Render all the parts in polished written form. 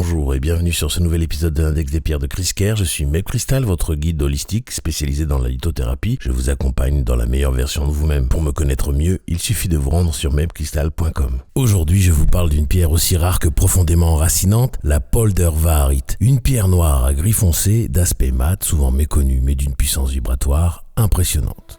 Bonjour et bienvenue sur ce nouvel épisode de l'Index des pierres de Chris Kerr. Je suis Meb Crystal, votre guide holistique spécialisé dans la lithothérapie. Je vous accompagne dans la meilleure version de vous-même. Pour me connaître mieux, il suffit de vous rendre sur mebcrystal.com. Aujourd'hui, je vous parle d'une pierre aussi rare que profondément enracinante, la poldervaharite. Une pierre noire à gris foncé, d'aspect mat, souvent méconnue, mais d'une puissance vibratoire impressionnante.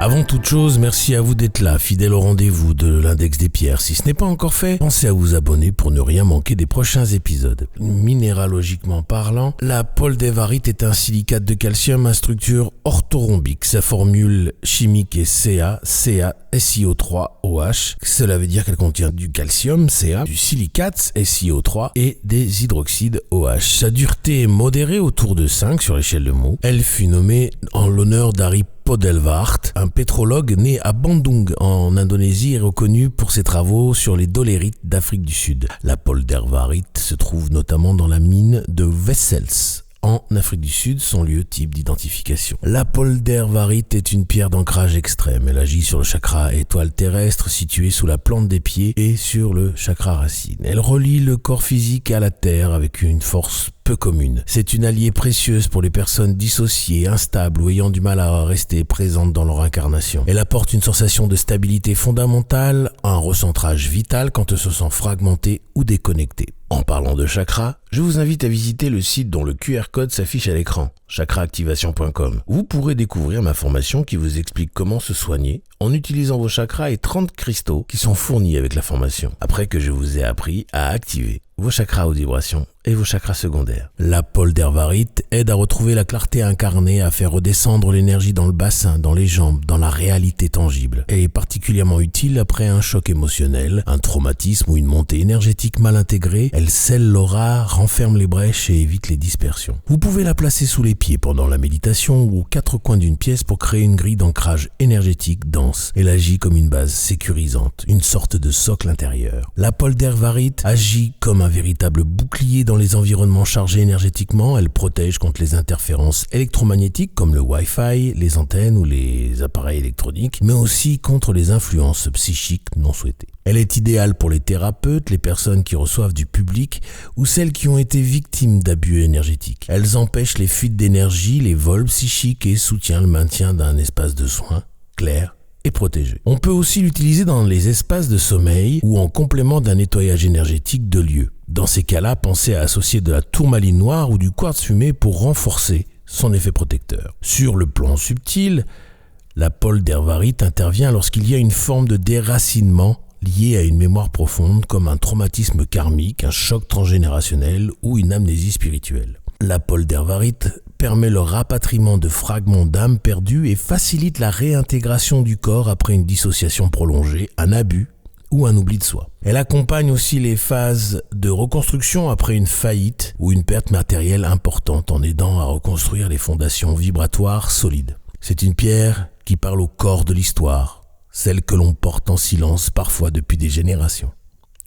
Avant toute chose, merci à vous d'être là, fidèle au rendez-vous de l'Index des pierres. Si ce n'est pas encore fait, pensez à vous abonner pour ne rien manquer des prochains épisodes. Minéralogiquement parlant, la poldervaharite est un silicate de calcium à structure orthorhombique. Sa formule chimique est CaSiO3OH. Cela veut dire qu'elle contient du calcium, Ca, du silicate, SiO3, et des hydroxydes OH. Sa dureté est modérée, autour de 5 sur l'échelle de Mohs. Elle fut nommée en l'honneur d'Ari Poldervaart, un pétrologue né à Bandung en Indonésie et reconnu pour ses travaux sur les dolérites d'Afrique du Sud. La poldervaharite se trouve notamment dans la mine de Wessels en Afrique du Sud, son lieu type d'identification. La poldervaharite est une pierre d'ancrage extrême. Elle agit sur le chakra étoile terrestre situé sous la plante des pieds et sur le chakra racine. Elle relie le corps physique à la terre avec une force peu commune. C'est une alliée précieuse pour les personnes dissociées, instables ou ayant du mal à rester présentes dans leur incarnation. Elle apporte une sensation de stabilité fondamentale, un recentrage vital quand on se sent fragmenté ou déconnecté. En parlant de chakra, je vous invite à visiter le site dont le QR code s'affiche à l'écran, chakraactivation.com. Vous pourrez découvrir ma formation qui vous explique comment se soigner en utilisant vos chakras et 30 cristaux qui sont fournis avec la formation. Après que je vous ai appris à activer vos chakras haute vibration et vos chakras secondaires. La poldervaharite aide à retrouver la clarté incarnée, à faire redescendre l'énergie dans le bassin, dans les jambes, dans la réalité tangible. Elle est particulièrement utile après un choc émotionnel, un traumatisme ou une montée énergétique mal intégrée. Elle scelle l'aura, renferme les brèches et évite les dispersions. Vous pouvez la placer sous les pieds pendant la méditation ou aux quatre coins d'une pièce pour créer une grille d'ancrage énergétique dense. Elle agit comme une base sécurisante, une sorte de socle intérieur. La poldervaharite agit comme un véritable bouclier dans les environnements chargés énergétiquement. Elle protège contre les interférences électromagnétiques comme le Wi-Fi, les antennes ou les appareils électroniques, mais aussi contre les influences psychiques non souhaitées. Elle est idéale pour les thérapeutes, les personnes qui reçoivent du public ou celles qui ont été victimes d'abus énergétiques. Elles empêchent les fuites d'énergie, les vols psychiques et soutiennent le maintien d'un espace de soins clair et protégé. On peut aussi l'utiliser dans les espaces de sommeil ou en complément d'un nettoyage énergétique de lieu. Dans ces cas-là, pensez à associer de la tourmaline noire ou du quartz fumé pour renforcer son effet protecteur. Sur le plan subtil, la poldervaharite intervient lorsqu'il y a une forme de déracinement lié à une mémoire profonde comme un traumatisme karmique, un choc transgénérationnel ou une amnésie spirituelle. La poldervaharite permet le rapatriement de fragments d'âme perdus et facilite la réintégration du corps après une dissociation prolongée, un abus ou un oubli de soi. Elle accompagne aussi les phases de reconstruction après une faillite ou une perte matérielle importante en aidant à reconstruire les fondations vibratoires solides. C'est une pierre qui parle au corps de l'histoire, celle que l'on porte en silence parfois depuis des générations.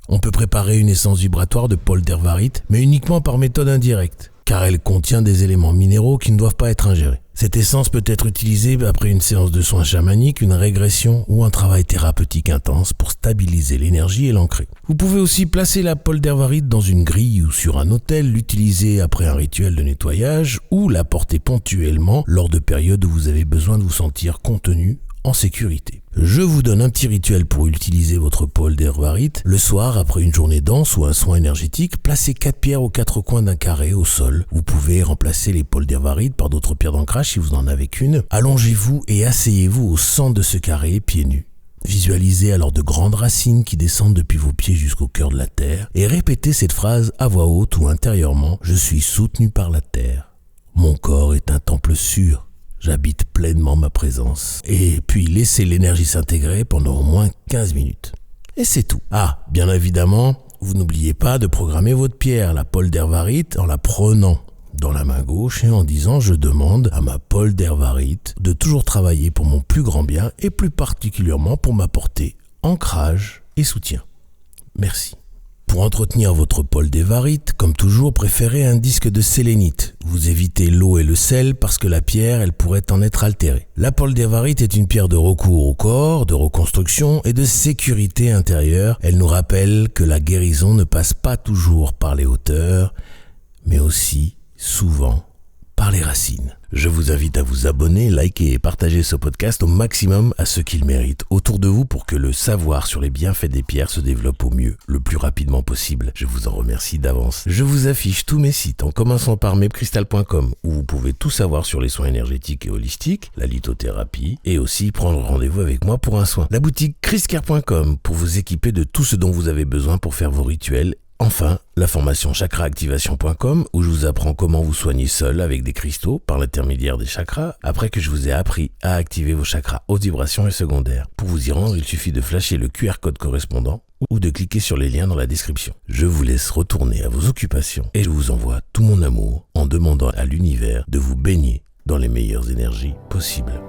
On peut préparer une essence vibratoire de poldervaharite, mais uniquement par méthode indirecte, car elle contient des éléments minéraux qui ne doivent pas être ingérés. Cette essence peut être utilisée après une séance de soins chamaniques, une régression ou un travail thérapeutique intense pour stabiliser l'énergie et l'ancrer. Vous pouvez aussi placer la poldervaharite dans une grille ou sur un autel, l'utiliser après un rituel de nettoyage ou la porter ponctuellement lors de périodes où vous avez besoin de vous sentir contenu en sécurité. Je vous donne un petit rituel pour utiliser votre poldervaharite. Le soir, après une journée dense ou un soin énergétique, placez 4 pierres aux 4 coins d'un carré au sol. Vous pouvez remplacer les poldervaharites par d'autres pierres d'ancrage si vous n'en avez qu'une. Allongez-vous et asseyez-vous au centre de ce carré, pieds nus. Visualisez alors de grandes racines qui descendent depuis vos pieds jusqu'au cœur de la terre et répétez cette phrase à voix haute ou intérieurement. Je suis soutenu par la terre. Mon corps est un temple sûr. J'habite pleinement ma présence. Et puis laissez l'énergie s'intégrer pendant au moins 15 minutes. Et c'est tout. Ah, bien évidemment, vous n'oubliez pas de programmer votre pierre, la poldervaharite, en la prenant dans la main gauche et en disant « Je demande à ma poldervarite de toujours travailler pour mon plus grand bien et plus particulièrement pour m'apporter ancrage et soutien. Merci ». Pour entretenir votre poldervarite, comme toujours, préférez un disque de sélénite. Vous évitez l'eau et le sel parce que la pierre, elle pourrait en être altérée. La poldervarite est une pierre de recours au corps, de reconstruction et de sécurité intérieure. Elle nous rappelle que la guérison ne passe pas toujours par les hauteurs, mais aussi, souvent, par les racines. Je vous invite à vous abonner, liker et partager ce podcast au maximum à ceux qui le méritent autour de vous pour que le savoir sur les bienfaits des pierres se développe au mieux, le plus rapidement possible. Je vous en remercie d'avance. Je vous affiche tous mes sites en commençant par mepcrystal.com où vous pouvez tout savoir sur les soins énergétiques et holistiques, la lithothérapie et aussi prendre rendez-vous avec moi pour un soin. La boutique chriscare.com pour vous équiper de tout ce dont vous avez besoin pour faire vos rituels. Enfin, la formation chakraactivation.com où je vous apprends comment vous soigner seul avec des cristaux par l'intermédiaire des chakras après que je vous ai appris à activer vos chakras haute vibration et secondaires. Pour vous y rendre, il suffit de flasher le QR code correspondant ou de cliquer sur les liens dans la description. Je vous laisse retourner à vos occupations et je vous envoie tout mon amour en demandant à l'univers de vous baigner dans les meilleures énergies possibles.